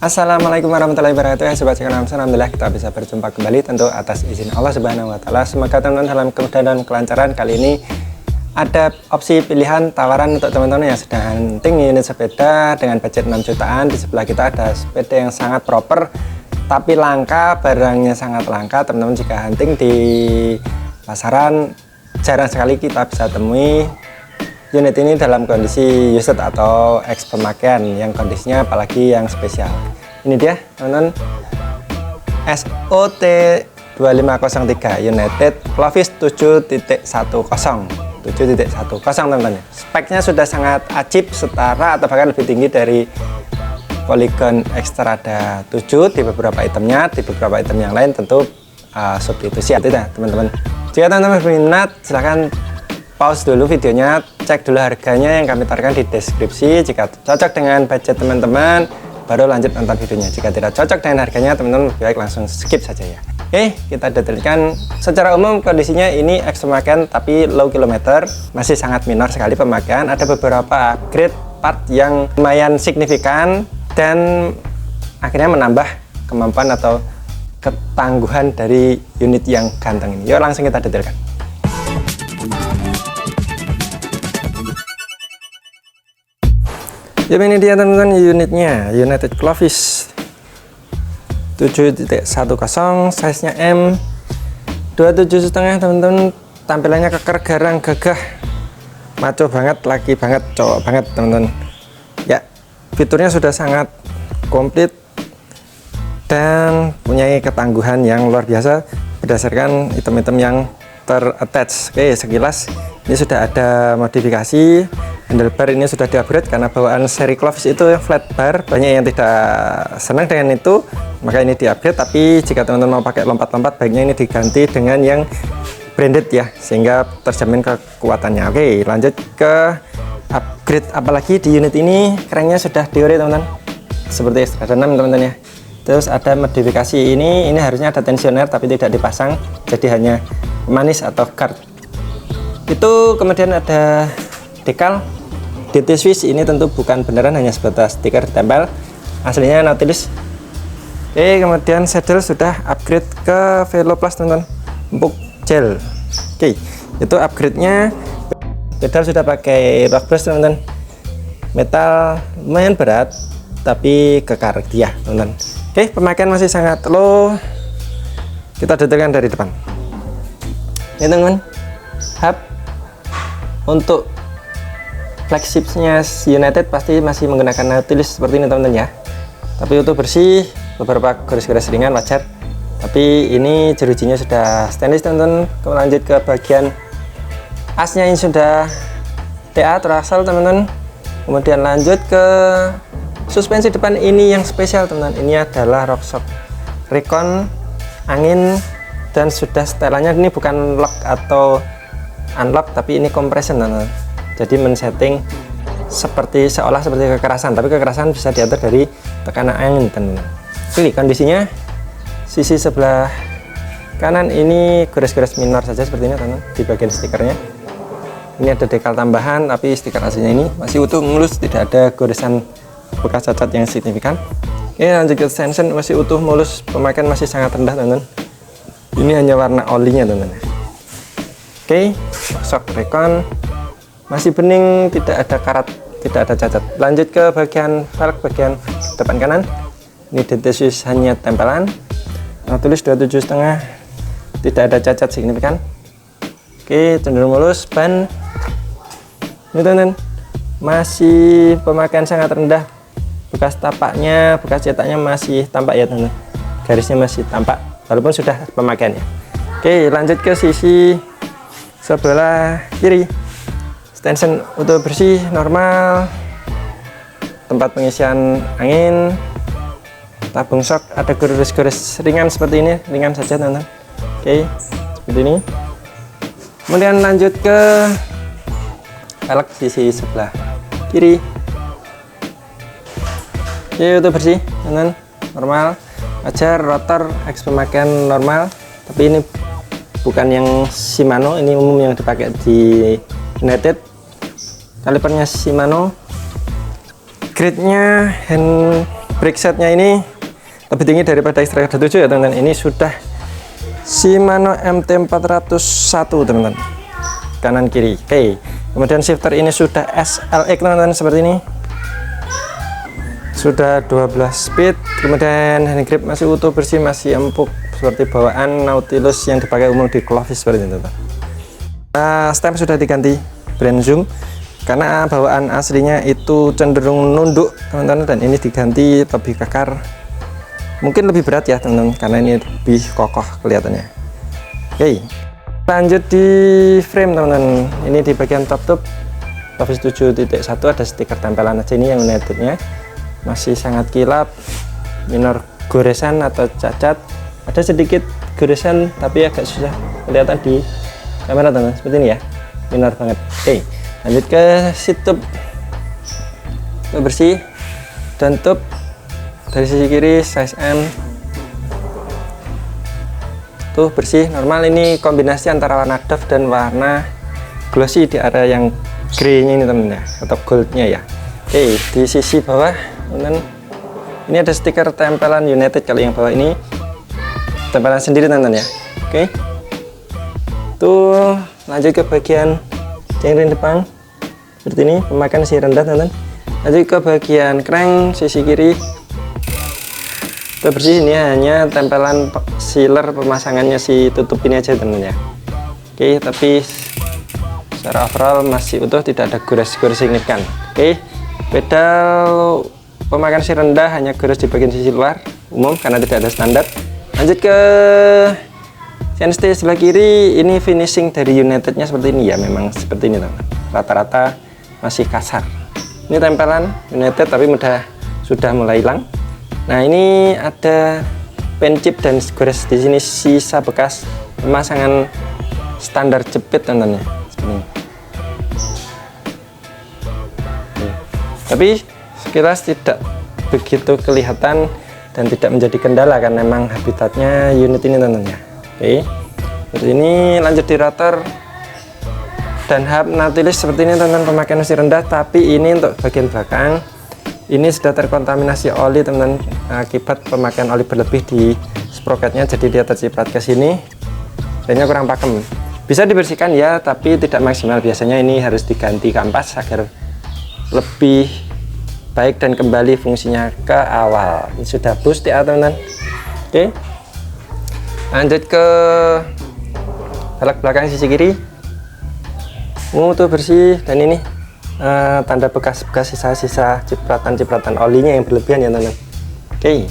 Assalamualaikum warahmatullahi wabarakatuh ya sobat sekalian. Alhamdulillah kita bisa berjumpa kembali tentu atas izin Allah Subhanahu wa taala. Semoga teman-teman dalam kemudahan dan kelancaran. Kali ini ada opsi pilihan tawaran untuk teman-teman yang sedang hunting unit sepeda dengan budget 6 jutaan. Di sebelah kita ada sepeda yang sangat proper tapi langka, barangnya sangat langka. Teman-teman jika hunting di pasaran jarang sekali kita bisa temui unit ini dalam kondisi used atau ex pemakaian yang kondisinya apalagi yang spesial. Ini dia teman-teman, SOT 2503 United Clovis 7.10 teman-teman. Speknya sudah sangat ajib, setara atau bahkan lebih tinggi dari Polygon Xtrada 7 di beberapa itemnya. Di beberapa item yang lain tentu substitusi ya teman-teman. Jika teman-teman berminat silahkan pause dulu videonya, cek dulu harganya yang kami taruhkan di deskripsi. Jika cocok dengan budget teman-teman baru lanjut nonton videonya. Jika tidak cocok dengan harganya teman-teman lebih baik langsung skip saja ya. Oke, kita detailkan secara umum kondisinya ini ex pemakaian tapi low kilometer, masih sangat minor sekali pemakaian. Ada beberapa upgrade part yang lumayan signifikan dan akhirnya menambah kemampuan atau ketangguhan dari unit yang ganteng ini. Yuk langsung kita detailkan. Ya, ini dia teman-teman unitnya, United Clovis 7.10, size nya M, 27,5 teman-teman. Tampilannya keker, garang, gagah, maco banget, laki banget, cowok banget teman-teman. Ya, fiturnya sudah sangat komplit dan punya ketangguhan yang luar biasa berdasarkan item-item yang ter-attach. Oke, sekilas ini sudah ada modifikasi. Handlebar ini sudah di-upgrade karena bawaan seri Clovis itu flat bar. Banyak yang tidak senang dengan itu, maka ini di-upgrade. Tapi jika teman-teman mau pakai lompat-lompat, baiknya ini diganti dengan yang branded ya, sehingga terjamin kekuatannya. Oke, lanjut ke upgrade apalagi di unit ini. Kerennya sudah diore teman-teman, seperti Xtrada 6 teman-teman ya. Terus ada modifikasi ini harusnya ada tensioner tapi tidak dipasang, jadi hanya pemanis atau guard. Itu kemudian ada dekal DT Swiss, ini tentu bukan beneran, hanya sebatas stiker tempel, aslinya Nautilus. Oke, kemudian saddle sudah upgrade ke Velo Plus teman-teman, empuk gel. Oke, itu upgrade-nya. Pedal sudah pakai rock brush teman-teman, metal lumayan berat tapi kekar dia teman-teman. Oke, pemakaian masih sangat low. Kita detailkan dari depan ini teman-teman. Hub untuk flagshipnya United pasti masih menggunakan Nautilus seperti ini teman-teman ya, tapi untuk bersih, beberapa garis-garis ringan wajar. Tapi ini jerujinya sudah stainless teman-teman. Kemudian lanjut ke bagian asnya, ini sudah TA terasal teman-teman. Kemudian lanjut ke suspensi depan, ini yang spesial teman-teman. Ini adalah RockShox Recon angin dan sudah setelannya ini bukan lock atau unlock tapi ini compression teman-teman. Jadi men-setting seolah seperti kekerasan, tapi kekerasan bisa diatur dari tekanan angin teman-teman. Pilih kondisinya sisi sebelah kanan ini gores-gores minor saja seperti ini teman-teman di bagian stikernya. Ini ada dekal tambahan tapi stiker aslinya ini masih utuh mulus, tidak ada goresan bekas cacat yang signifikan. Oke, lanjut ke tension, masih utuh mulus, pemakaian masih sangat rendah teman-teman. Ini hanya warna olinya teman-teman. Oke, RockShox Recon masih bening, tidak ada karat, tidak ada cacat. Lanjut ke bagian velg bagian depan kanan, ini DT Swiss hanya tempelan. Nautilus 27,5, tidak ada cacat signifikan. Oke, cenderung mulus. Ban ini teman-teman masih pemakaian sangat rendah, bekas tapaknya, bekas cetaknya masih tampak ya teman-teman, garisnya masih tampak walaupun sudah pemakaiannya. Oke, lanjut ke sisi sebelah kiri. Tension untuk bersih, normal. Tempat pengisian angin, tabung shock, ada gores-gores ringan seperti ini, ringan saja teman-teman. Oke, seperti ini. Kemudian lanjut ke velg sisi sebelah kiri. Oke, untuk bersih teman-teman, normal, wajar. Rotor ex pemakaian normal, tapi ini bukan yang Shimano, ini umum yang dipakai di United. Kalipernya Shimano, grade-nya hand brake setnya ini lebih tinggi daripada Xtrail 7 ya teman-teman. Ini sudah Shimano MT401 teman-teman, kanan kiri. Oke, kemudian shifter ini sudah SLX teman-teman, seperti ini, sudah 12 speed. Kemudian hand grip masih utuh, bersih, masih empuk seperti bawaan Nautilus yang dipakai umum di Clovis seperti ini teman-teman. Stem sudah diganti brand Zoom karena bawaan aslinya itu cenderung nunduk teman-teman, dan ini diganti lebih kekar, mungkin lebih berat ya teman-teman, karena ini lebih kokoh kelihatannya. Oke, lanjut di frame teman-teman. Ini di bagian top tube Clovis 7.1 ada stiker tempelan aja, ini yang unitednya masih sangat kilap, minor goresan atau cacat, ada sedikit goresan tapi agak susah kelihatan di kamera teman-teman, seperti ini ya, minor banget. Oke, lanjut ke seat tube bersih, dan tube dari sisi kiri size M tuh bersih normal. Ini kombinasi antara warna doff dan warna glossy di area yang grey nya ini teman-teman ya, atau goldnya ya. Oke, di sisi bawah teman-teman ini ada stiker tempelan United, kalau yang bawah ini tempelan sendiri teman-teman ya. Oke, tuh lanjut ke bagian ring depan seperti ini, pemakaian si rendah teman-teman. Lanjut ke bagian crank sisi kiri, itu bersih. Ini hanya tempelan sealer pemasangannya si tutup ini aja teman-teman ya. Oke, tapi secara overall masih utuh, tidak ada gores-gores signifikan. Oke, pedal pemakaian si rendah, hanya gores di bagian sisi luar umum karena tidak ada standar. Lanjut ke chainstay sebelah kiri, ini finishing dari Unitednya seperti ini ya, memang seperti ini teman-teman, rata-rata masih kasar. Ini tempelan United tapi sudah mulai hilang. Nah, ini ada pen chip dan gores di sini, sisa bekas pemasangan standar jepit teman-teman ya, seperti ini. Tapi sekilas tidak begitu kelihatan dan tidak menjadi kendala karena memang habitatnya unit ini teman-teman ya. Oke, seperti ini. Lanjut di rotor dan hub Nautilus seperti ini teman-teman, pemakaian masih rendah, tapi ini untuk bagian belakang ini sudah terkontaminasi oli teman-teman, akibat pemakaian oli berlebih di sprocketnya, jadi dia terciprat ke sini, jadinya kurang pakem. Bisa dibersihkan ya, tapi tidak maksimal. Biasanya ini harus diganti kampas agar lebih baik dan kembali fungsinya ke awal. Ini sudah boost ya teman-teman. Oke, lanjut ke velg belakang sisi kiri, mutu bersih, dan ini tanda bekas-bekas sisa-sisa cipratan olinya yang berlebihan ya teman-teman. Oke,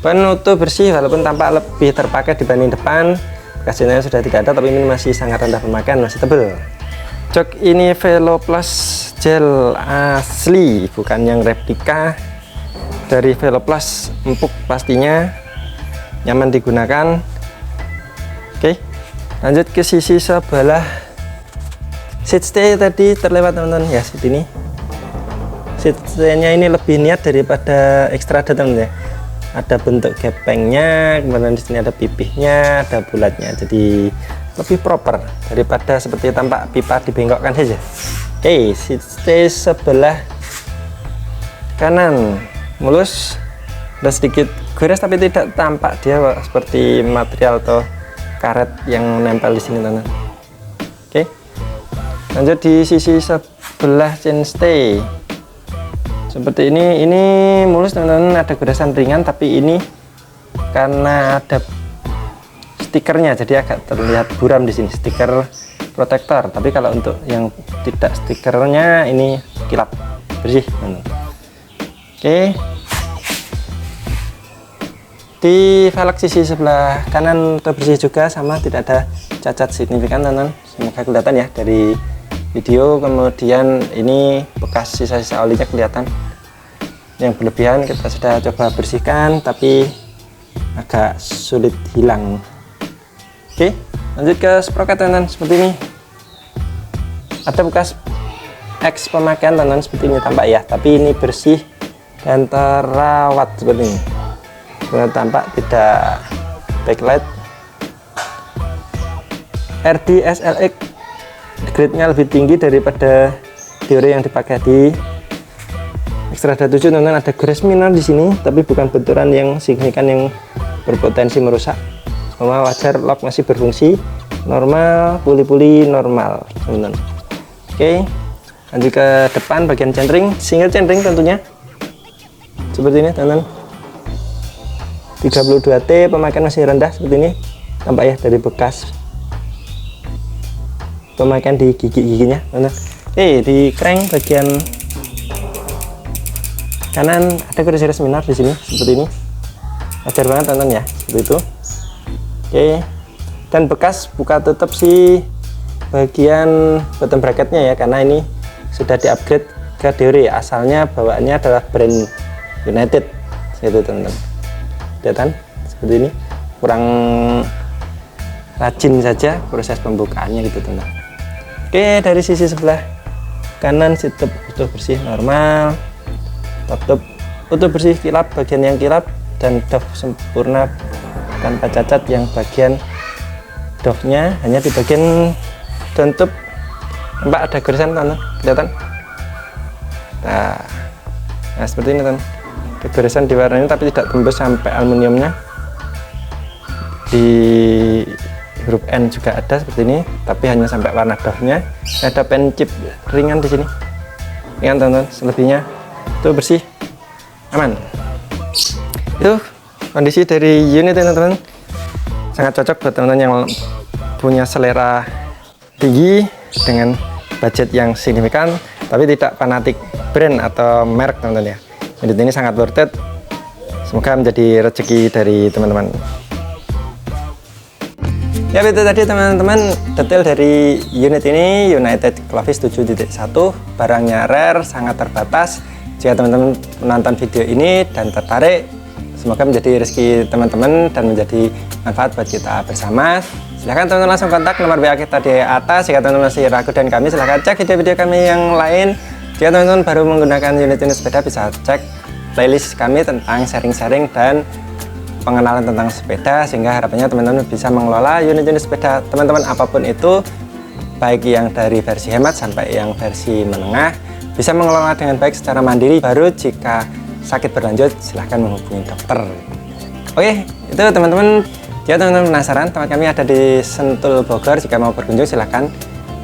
penutup bersih walaupun tampak lebih terpakai dibanding depan, bekasnya sudah tidak ada, tapi ini masih sangat rendah pemakaian, masih tebal. Jok ini Velo Plus gel asli, bukan yang replika dari Velo Plus, empuk pastinya, nyaman digunakan. Oke, lanjut ke sisi sebelah seat stay tadi terlewat teman-teman ya. Seat ini, seat stay-nya ini lebih niat daripada Xtrada teman-teman ya. Ada bentuk gepengnya, kemudian di sini ada pipihnya, ada bulatnya, jadi lebih proper daripada seperti tampak pipa dibengkokkan saja. Oke, seat stay sebelah kanan mulus, ada sedikit gores tapi tidak tampak dia seperti material atau karet yang nempel di sini teman-teman. Oke, lanjut di sisi sebelah chainstay seperti ini mulus teman-teman, ada goresan ringan tapi ini karena ada stikernya jadi agak terlihat buram di sini, stiker protektor. Tapi kalau untuk yang tidak stikernya ini kilap bersih teman-teman. Oke, di velg sisi sebelah kanan bersih juga, sama tidak ada cacat signifikan teman-teman, semoga kelihatan ya dari video. Kemudian ini bekas sisa-sisa olinya kelihatan yang berlebihan, kita sudah coba bersihkan tapi agak sulit hilang. Oke, lanjut ke sprocket teman-teman, seperti ini ada bekas X pemakaian teman-teman, seperti ini tampak ya, tapi ini bersih dan terawat seperti ini. Sudah tampak tidak backlight. RD SLX grade-nya lebih tinggi daripada teori yang dipakai di Ekstrada 7 teman-teman, ada grass minor di sini, tapi bukan benturan yang signifikan yang berpotensi merusak. Semua wajar, lock masih berfungsi normal, puli-puli normal teman-teman. Oke, lanjut ke depan bagian centering, single centering tentunya seperti ini teman-teman. 32T, pemakaian masih rendah seperti ini, tampak ya dari bekas pemakaian di gigi-giginya teman-teman. Di crank bagian kanan ada garis minor di sini seperti ini, wajar banget teman-teman ya, seperti itu. Oke, dan bekas buka tutup si bagian bottom bracketnya ya, karena ini sudah di-upgrade ke Deore. Asalnya bawaannya adalah brand United gitu teman-teman. Kelihatan seperti ini, kurang rajin saja proses pembukaannya gitu teman-teman. Oke, dari sisi sebelah kanan situp utuh bersih normal, top utuh bersih, kilap bagian yang kilap, dan doff sempurna tanpa cacat. Yang bagian doffnya hanya di bagian tutup, nampak ada garisan teman-teman, kelihatan. Nah seperti ini teman, ada garisan di warna ini tapi tidak tembus sampai aluminiumnya. Di huruf N juga ada seperti ini, tapi hanya sampai warna doffnya. Ada pen chip ringan di sini, ringan teman-teman. Selebihnya itu bersih, aman. Itu kondisi dari unit teman-teman, sangat cocok buat teman-teman yang punya selera tinggi dengan budget yang signifikan, tapi tidak fanatik brand atau merek teman-teman ya. Unit ini sangat worth it, semoga menjadi rezeki dari teman-teman. Ya, itu tadi teman-teman detail dari unit ini, United Clovis 7.1. Barangnya rare, sangat terbatas. Jika teman-teman menonton video ini dan tertarik, semoga menjadi rezeki teman-teman dan menjadi manfaat buat kita bersama. Silahkan teman-teman langsung kontak nomor WA kita di atas. Jika teman-teman masih ragu dan kami, silahkan cek video-video kami yang lain. Jika teman-teman baru menggunakan unit-unit sepeda, bisa cek playlist kami tentang sharing-sharing dan pengenalan tentang sepeda, sehingga harapannya teman-teman bisa mengelola unit-unit sepeda teman-teman apapun itu, baik yang dari versi hemat sampai yang versi menengah, bisa mengelola dengan baik secara mandiri. Baru jika sakit berlanjut, silahkan menghubungi dokter. Oke, itu teman-teman. Jika teman-teman penasaran, tempat kami ada di Sentul, Bogor. Jika mau berkunjung silahkan,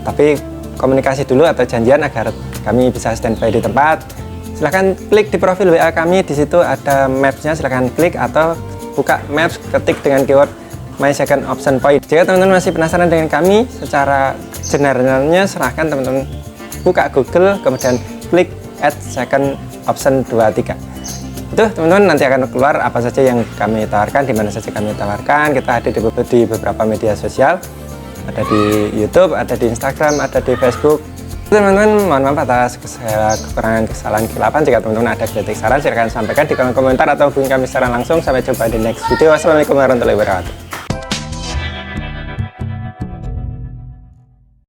tapi komunikasi dulu atau janjian agar kami bisa standby di tempat. Silahkan klik di profil WA kami, di situ ada maps-nya, silahkan klik atau buka maps, ketik dengan keyword My Second Option Point. Jika teman-teman masih penasaran dengan kami, secara generalnya silahkan teman-teman buka Google, kemudian klik add second option 23. Itu teman-teman nanti akan keluar apa saja yang kami tawarkan, di mana saja kami tawarkan. Kita ada di beberapa media sosial, ada di YouTube, ada di Instagram, ada di Facebook. Teman-teman, mohon maaf atas kekurangan, kesalahan, kesilapan. Jika teman-teman ada kritik, saran, silahkan sampaikan di kolom komentar atau hubungi kami secara langsung. Sampai jumpa di next video. Wassalamualaikum warahmatullahi wabarakatuh.